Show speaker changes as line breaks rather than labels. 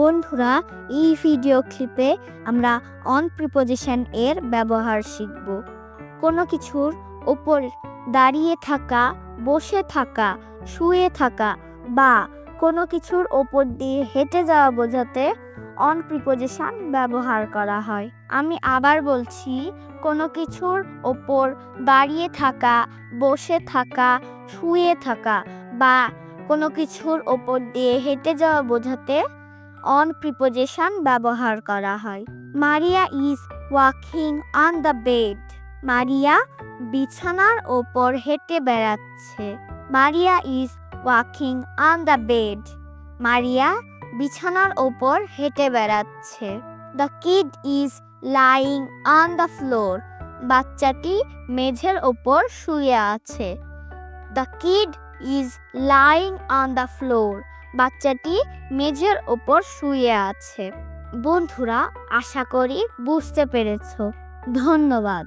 বন্ধুরা, এই ভিডিও ক্লিপে আমরা অন প্রিপোজিশন এর ব্যবহার শিখব। কোনো কিছুর ওপর দাঁড়িয়ে থাকা, বসে থাকা, শুয়ে থাকা বা কোনো কিছুর ওপর দিয়ে হেঁটে যাওয়া বোঝাতে অন প্রিপোজিশন ব্যবহার করা হয়। আমি আবার বলছি, কোনো কিছুর ওপর দাঁড়িয়ে থাকা, বসে থাকা, শুয়ে থাকা বা কোনো কিছুর ওপর দিয়ে হেঁটে যাওয়া বোঝাতে অন প্রিপোজিশন ব্যবহার করা হয়। Maria is walking on the bed. Maria বিছানার ওপর হেঁটে বেড়াচ্ছে। Maria is walking on the bed. Maria বিছানার ওপর হেঁটে বেড়াচ্ছে। The kid is lying on the floor. বাচ্চাটি মেঝের ওপর শুয়ে আছে। The kid is lying on the floor. বাচ্চাটি মেঝের ওপর শুয়ে আছে। বন্ধুরা, আশা করি বুঝতে পেরেছো। ধন্যবাদ।